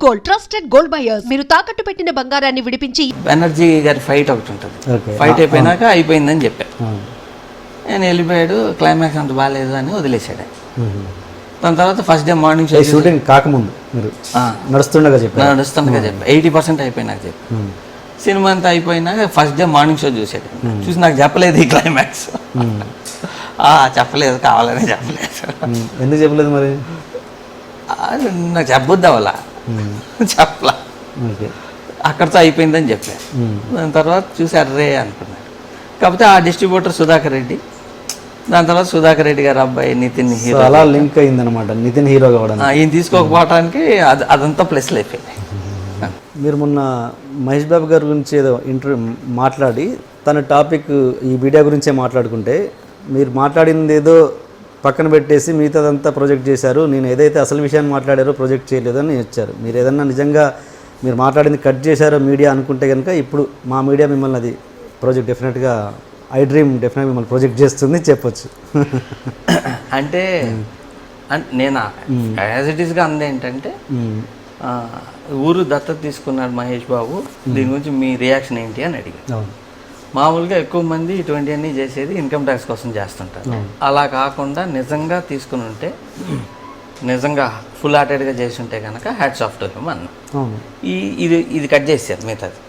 Gold, trusted gold buyers. మీరు తాకట్టు పెట్టిన బంగారాన్ని విడిపించి బెనర్జీ గారి ఫైట్ ఒకటి ఉంటుంది. ఫైట్ అయిపోయినాక అయిపోయిందని చెప్పా. నేను వెళ్ళిపోయాడు. క్లైమాక్స్ అంత బాగాలేదు అని వదిలేసాడు. దాని తర్వాత ఫస్ట్ డే మార్నింగ్ షూటింగ్ కాకముందు మీరు నడుస్తుండగా చెప్పా 80% అయిపోయినాక చెప్పి సినిమా అంతా అయిపోయినాక ఫస్ట్ డే మార్నింగ్ షో చూసాడు. చూసి నాకు చెప్పలేదు ఈ క్లైమాక్స్. చెప్పలేదు, కావాలనే చెప్పలేదు. ఎందుకు చెప్పలేదు మరి? నాకు చెప్పొద్దు అవలా చెప్పలా. అక్కడితో అయిపోయిందని చెప్పాను. దాని తర్వాత చూసారు రే అనుకున్నాడు. కాకపోతే ఆ డిస్ట్రిబ్యూటర్ సుధాకర్ రెడ్డి, దాని తర్వాత సుధాకర్ రెడ్డి గారు అబ్బాయి నితిన్ హీరో అలా లింక్ అయిందనమాట. నితిన్ హీరో కావడం ఈయన తీసుకోకపోవడానికి అదంతా ప్లస్లు అయిపోయింది. మీరు మొన్న మహేష్ బాబు గారి గురించి ఏదో ఇంటర్వ్యూ మాట్లాడి తన టాపిక్ ఈ మీడియా గురించే మాట్లాడుకుంటే మీరు మాట్లాడింది ఏదో పక్కన పెట్టేసి మిగతాదంతా ప్రొజెక్ట్ చేశారు, నేను ఏదైతే అసలు విషయాన్ని మాట్లాడారో ప్రొజెక్ట్ చేయలేదని వచ్చారు. మీరు ఏదన్నా నిజంగా మీరు మాట్లాడింది కట్ చేశారో మీడియా అనుకుంటే కనుక ఇప్పుడు మా మీడియా మిమ్మల్ని అది ప్రాజెక్ట్ డెఫినెట్గా ఐ డ్రీమ్ డెఫినెట్గా మిమ్మల్ని ప్రొజెక్ట్ చేస్తుంది చెప్పొచ్చు. అంటే నేను యాజ్ ఇట్ ఈస్గా అందేంటంటే ఊరు దత్తత తీసుకున్నాడు మహేష్ బాబు, దీని గురించి మీ రియాక్షన్ ఏంటి అని అడిగాను. మామూలుగా ఎక్కువ మంది ఇటువంటివన్నీ చేసేది ఇన్కమ్ ట్యాక్స్ కోసం చేస్తుంటారు. అలా కాకుండా నిజంగా తీసుకుని ఉంటే, నిజంగా ఫుల్ హార్టెడ్గా చేసి ఉంటే కనుక హ్యాట్స్ ఆఫ్ టు హిమ్ అన్న. ఇది కట్ చేశారు, మిగతాది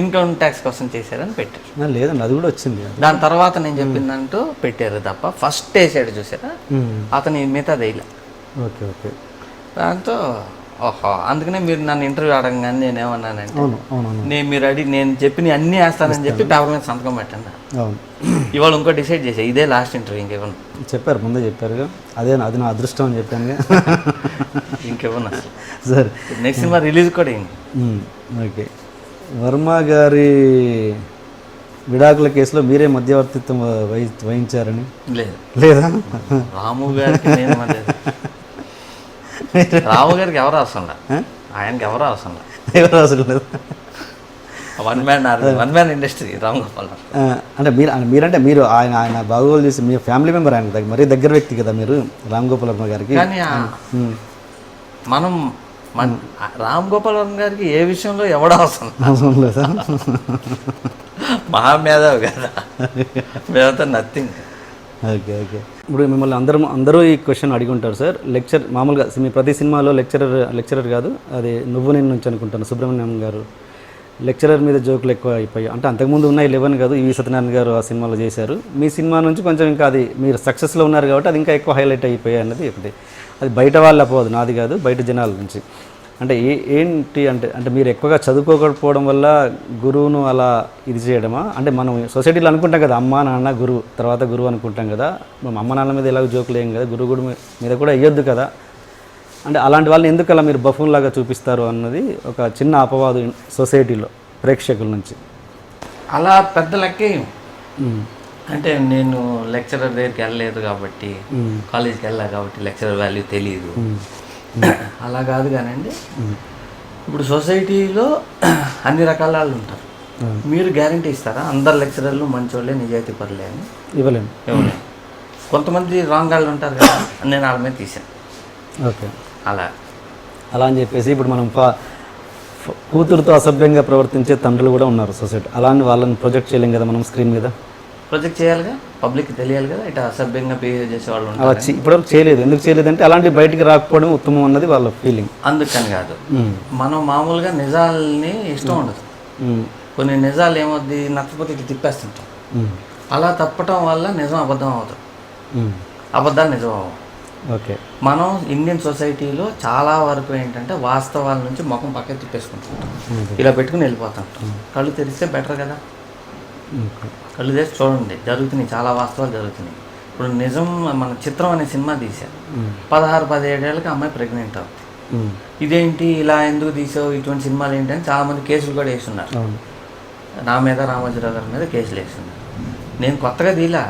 ఇన్కమ్ ట్యాక్స్ కోసం చేశారని పెట్టారు. లేదండి, అది కూడా వచ్చింది. దాని తర్వాత నేను చెప్పిందంటూ పెట్టారు తప్ప ఫస్ట్ వేసాడు చూసారా అతను మిగతాది వేయలే. Okay okay. దాంతో ఓహో, అందుకనే మీరు నన్ను ఇంటర్వ్యూ అడగగానే నేనేమన్నానంటే నేను చెప్పిన అన్నీ వేస్తానని చెప్పి పేపర్ మీద సంతకం పెట్టండి. ఇవాళ ఇంకో డిసైడ్ చేసా, ఇదే లాస్ట్ ఇంటర్వ్యూ, ఇంకేమన్నా చెప్పారు ముందే చెప్పారుగా, అది నా అదృష్టం అని చెప్పాను. ఇంకేమన్నా సరే నెక్స్ట్ సినిమా రిలీజ్ కూడా అయింది. ఓకే. వర్మ గారి విడాకుల కేసులో మీరే మధ్యవర్తిత్వం వహించారని లేదా? రాము గారికి నేను రాము గారికి ఎవరు అవసరం లేదు, ఆయనకి ఎవరు అవసరం లేదు. One man industry Ram Gopal. అంటే మీరంటే మీరు ఆయన బాగోలు చేసి మీ ఫ్యామిలీ మెంబర్, ఆయన మరీ దగ్గర వ్యక్తి కదా మీరు రామ్ గోపాల్ వర్మ గారికి. కానీ మనం రామ్ గోపాల్ వర్మ గారికి ఏ విషయంలో ఎవడ అవసరం లేదా? మహామేధావి కదా, మేమైతే నథింగ్. Okay okay. ఇప్పుడు మిమ్మల్ని అందరూ ఈ క్వశ్చన్ అడిగి ఉంటారు సార్. లెక్చర్ మామూలుగా మీ ప్రతి సినిమాలో లెక్చరర్ కాదు, అది నువ్వు నేను నుంచి అనుకుంటాను, సుబ్రహ్మణ్యం గారు లెక్చరర్ మీద జోకులు ఎక్కువ అయిపోయాయి. అంటే అంతకుముందు ఉన్నాయి 11 కాదు, ఈవి సత్యనారాయణ గారు ఆ సినిమాలో చేశారు. మీ సినిమా నుంచి కొంచెం ఇంకా అది మీరు సక్సెస్లో ఉన్నారు కాబట్టి అది ఇంకా ఎక్కువ హైలైట్ అయిపోయాయి అన్నది ఒకటి. అది బయట వాళ్ళు అపోదు, నాది కాదు, బయట జనాల నుంచి. అంటే ఏంటి అంటే మీరు ఎక్కువగా చదువుకోకపోవడం వల్ల గురువును అలా ఇది చేయడమా? అంటే మనం సొసైటీలో అనుకుంటాం కదా, అమ్మ నాన్న గురువు, తర్వాత గురువు అనుకుంటాం కదా. మనం అమ్మ నాన్న మీద ఎలాగో జోకులు ఏం కదా, గురువు కూడా మీద కూడా వేయొద్దు కదా. అంటే అలాంటి వాళ్ళని ఎందుకు అలా మీరు బఫూన్ లాగా చూపిస్తారు అన్నది ఒక చిన్న అపవాదు సొసైటీలో ప్రేక్షకుల నుంచి. అలా పెద్దలకి అంటే నేను లెక్చరర్ దగ్గరికి వెళ్ళలేదు కాబట్టి, కాలేజీకి వెళ్ళా కాబట్టి లెక్చరర్ వాల్యూ తెలియదు, అలా కాదు. కానండి ఇప్పుడు సొసైటీలో అన్ని రకాల వాళ్ళు ఉంటారు. మీరు గ్యారంటీ ఇస్తారా అందరు లెక్చరర్లు మంచోళ్ళే నిజాయితీ పరులే అని? ఇవ్వలేము. కొంతమంది రాంగ్ వాళ్ళు ఉంటారు కదా, నేను వాళ్ళ మీద తీసాను. ఓకే. అలా అని చెప్పేసి ఇప్పుడు మనం కూతురుతో అసభ్యంగా ప్రవర్తించే తండ్రులు కూడా ఉన్నారు సొసైటీ. అలాంటి వాళ్ళని ప్రొజెక్ట్ చేయలేం కదా మనం స్క్రీన్ మీద. ప్రొజెక్ట్ చేయాలిగా, పబ్లిక్ తెలియాలి కదా, ఇట్లా అసభ్యంగా బిహేవ్ చేసే వాళ్ళు ఉంటారు. ఇప్పుడు చేయలేదు. ఎందుకు చేయలేదంటే అలాంటి బయటికి రాకపోవడం ఉత్తమం అన్నది వాళ్ళ ఫీలింగ్. అందుకని కాదు, మనం మామూలుగా నిజాలని ఇష్టం ఉండదు. కొన్ని నిజాలు ఏమవుద్ది, నచ్చకపోతే ఇట్లా తిప్పేస్తుంటాం. అలా తప్పటం వల్ల నిజం అబద్ధం అవుతుంది, అబద్ధాలు నిజం అవ్వవు. ఓకే. మనం ఇండియన్ సొసైటీలో చాలా వరకు ఏంటంటే వాస్తవాల నుంచి ముఖం పక్కకి తిప్పేసుకుంటుంటాం, ఇలా పెట్టుకుని వెళ్ళిపోతుంటాం. కళ్ళు తెరిస్తే బెటర్ కదా, కళ్ళు తెరిచి చూడండి, జరుగుతున్నాయి, చాలా వాస్తవాలు జరుగుతున్నాయి. ఇప్పుడు నిజం, మన చిత్రం అనే సినిమా తీశారు, 16-17 ఏళ్ళకి అమ్మాయి ప్రెగ్నెంట్ అవుతుంది. ఇదేంటి ఇలా ఎందుకు తీసావు, ఇటువంటి సినిమాలు ఏంటని చాలామంది కేసులు కూడా వేస్తున్నారు. నా మీద, రామోజీరావు గారి మీద కేసులు వేస్తున్నారు. నేను కొత్తగా తీలా,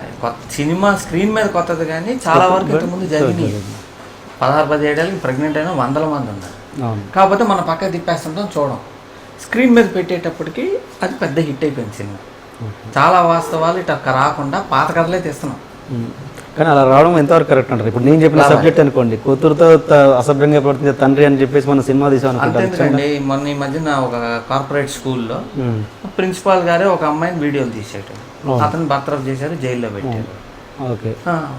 సినిమా స్క్రీన్ మీద కొత్తది, కానీ చాలా వరకు ఇంతకుముందు జరిగినాయి. 16-17 ఏళ్ళకి ప్రెగ్నెంట్ అయినా 100 మంది ఉన్నారు. కాకపోతే మన పక్క తిప్పేస్తుంటాం, చూడం. స్క్రీన్ మీద పెట్టేటప్పటికి అది పెద్ద హిట్ అయిపోయింది సినిమా. చాలా వాస్తవాలు ఇట్లా రాకుండా పాత కథలే తీస్తున్నాం. కానీ అలా రావడం ఎంతవరకు కరెక్ట్ అంటారు? ఇప్పుడు నేను చెప్పిన సబ్జెక్ట్ అనుకోండి, కూతురుతో అసభ్యంగా ప్రవర్తించే తండ్రి అని చెప్పేసి మనం సినిమా తీసాం అనుకుంటాం. అంతేందుకండి, మొన్న ఈ మధ్యన ఒక కార్పొరేట్ స్కూల్లో ప్రిన్సిపాల్ గారే ఒక అమ్మాయిని వీడియోలు తీసాడు, అతను బర్తరఫ్ చేశారు, జైల్లో పెట్టారు. ఓకే,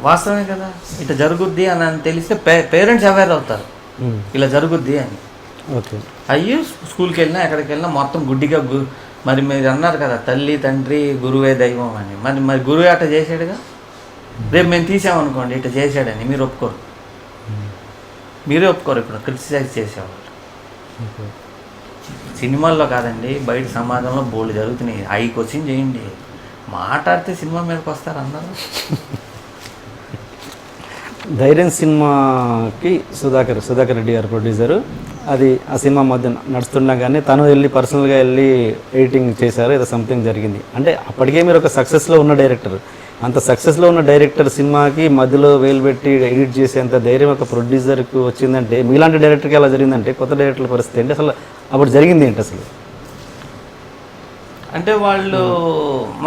వాస్తవమే కదా. ఇట్లా జరుగుద్ది అని తెలిస్తే పేరెంట్స్ అవేర్ అవుతారు ఇలా జరుగుద్ది అని. ఓకే, అయ్యి స్కూల్కి వెళ్ళినా ఎక్కడికి వెళ్ళినా మొత్తం గుడ్డిగా మరి మీరు అన్నారు కదా తల్లి తండ్రి గురువే దైవం అని, మరి గురువే అట్లా చేసాడుగా. రేపు మేము తీసామనుకోండి ఇట్లా చేశాడని మీరు ఒప్పుకోరు, మీరే ఒప్పుకోరు. ఇప్పుడు క్రిటిసైజ్ చేసేవాళ్ళు సినిమాల్లో కాదండి, బయట సమాజంలో బోల్డ్ జరుగుతున్నాయి. అవి క్వశ్చన్ చేయండి, మాట్లాడితే సినిమా మీదకి వస్తారు అందరూ. ధైర్యం సినిమాకి సుధాకర్ రెడ్డి గారు ప్రొడ్యూసరు. అది ఆ సినిమా మధ్య నడుస్తుండగానే తను వెళ్ళి పర్సనల్గా వెళ్ళి ఎడిటింగ్ చేశారు, ఏదో సంథింగ్ జరిగింది. అంటే అప్పటికే మీరు ఒక సక్సెస్లో ఉన్న డైరెక్టర్, అంత సక్సెస్లో ఉన్న డైరెక్టర్ సినిమాకి మధ్యలో వేలు పెట్టి ఎడిట్ చేసేంత ధైర్యం ఒక ప్రొడ్యూసర్కి వచ్చిందంటే, మీలాంటి డైరెక్టర్కి ఎలా జరిగిందంటే కొత్త డైరెక్టర్ల పరిస్థితి ఏంటి అసలు? అప్పుడు జరిగింది ఏంటి అసలు? అంటే వాళ్ళు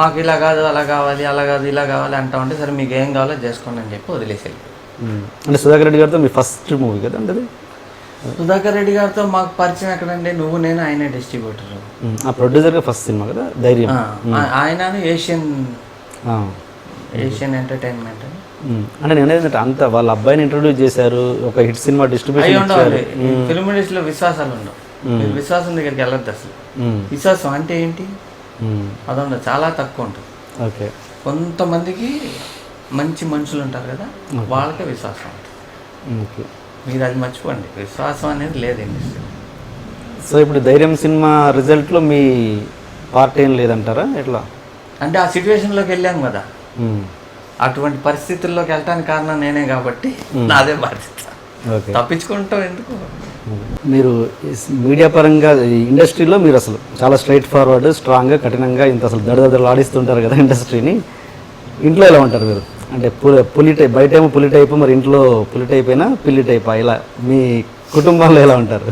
మాకు ఇలా కాదు అలా కావాలి, అలా కాదు ఇలా కావాలి అంటా ఉంటే సరే మీకు ఏం కావాలో చేసుకోండి అని చెప్పి వదిలేసేది. అంటే సుధాకర్ రెడ్డి గారితో మీ ఫస్ట్ మూవీ కదా అంటే అది? సుధాకర్ రెడ్డి గారితో మాకు పరిచయం ఎక్కడండి, నువ్వు నేను ఆయనే డిస్ట్రిబ్యూటర్. ఆ ప్రొడ్యూసర్గా ఫస్ట్ సినిమా కదా ధైర్యం. ఆయన ఏషియన్ ఎంటర్టైన్మెంట్ అని. అంటే నేను ఏంటంటే అంత వాళ్ళ అబ్బాయిని ఇంట్రొడ్యూస్ చేశారు, ఒక హిట్ సినిమా డిస్ట్రిబ్యూషన్ ఉండాలి. ఫిల్మ్ ఇండస్ట్రీలో విశ్వాసాలు ఉండవు, మీరు విశ్వాసం దగ్గరికి వెళ్ళద్దు అసలు. విశ్వాసం అంటే ఏంటి అదండి చాలా తక్కువ ఉంటుంది. ఓకే, కొంతమందికి మంచి మనుషులు ఉంటారు కదా, వాళ్ళకే విశ్వాసం ఉంటుంది. ఓకే, మీరు అది మర్చిపోండి, విశ్వాసం అనేది లేదు ఇండస్ట్రీ. సో ఇప్పుడు ధైర్యం సినిమా రిజల్ట్లో మీ పార్ట్ ఏం లేదంటారా ఎట్లా? అంటే ఆ సిచ్యువేషన్లోకి వెళ్ళాం కదా, అటువంటి పరిస్థితుల్లోకి వెళ్ళటానికి కారణం నేనే కాబట్టి నాదే బాధ్యత. ఓకే, తప్పించుకుంటాం ఎందుకు? మీరు మీడియా పరంగా ఈ ఇండస్ట్రీలో మీరు అసలు చాలా స్ట్రైట్ ఫార్వర్డ్, స్ట్రాంగ్గా, కఠినంగా ఇంత అసలు దడదడలు ఆడిస్తుంటారు కదా ఇండస్ట్రీని. ఇంట్లో ఎలా ఉంటారు మీరు? అంటే పులి టైప్, బయట ఏమో పులి టైపు, మరి ఇంట్లో పులి టైప్ అయినా పిల్లి టైపా? ఇలా మీ కుటుంబంలో ఎలా ఉంటారు?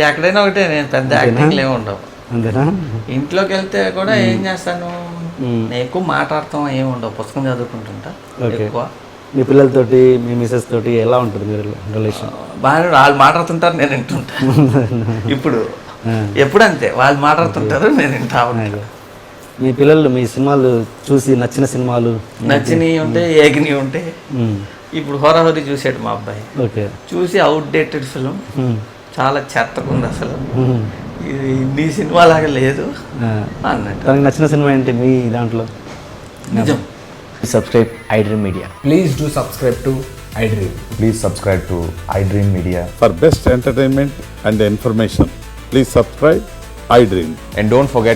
ఎక్కడైనా ఒకటే, నేను పెద్ద యాక్టింగ్లు ఏమి ఉండవు. అంతేనా? ఇంట్లోకి వెళ్తే కూడా ఏం చేస్తాను, నేను ఎక్కువ మాట్లాడతాం ఏమి ఉండవు, పుస్తకం చదువుకుంటుంటా ఎక్కువ. మీ పిల్లలతోటి, మీ మిసెస్ తోటి ఎలా ఉంటుంది మీరు రిలేషన్? బాగా వాళ్ళు మాట్లాడుతుంటారు, నేను వింటుంటా. ఇప్పుడు ఎప్పుడు అంతే, వాళ్ళు మాట్లాడుతుంటారు, నేను వింటా ఉంటాను. మీ పిల్లలు మీ సినిమాలు చూసి నచ్చిన సినిమాలు నచ్చినవి ఉంటే, ఏగినవి ఉంటే. ఇప్పుడు హోరాహోరీ చూసాడు మా అబ్బాయి, ఓకే, చూసి అవుట్డేటెడ్ ఫిలిం, చాలా చెత్తగా ఉంది అసలు, ఇది నీ సినిమా లాగా లేదు అన్నట్టు. తనకి నచ్చిన సినిమా ఏంటి మీ దాంట్లో? నిజం. Subscribe iDream Media. Please do subscribe to iDream. Please subscribe to iDream Media. For best entertainment and information, please subscribe iDream. And don't forget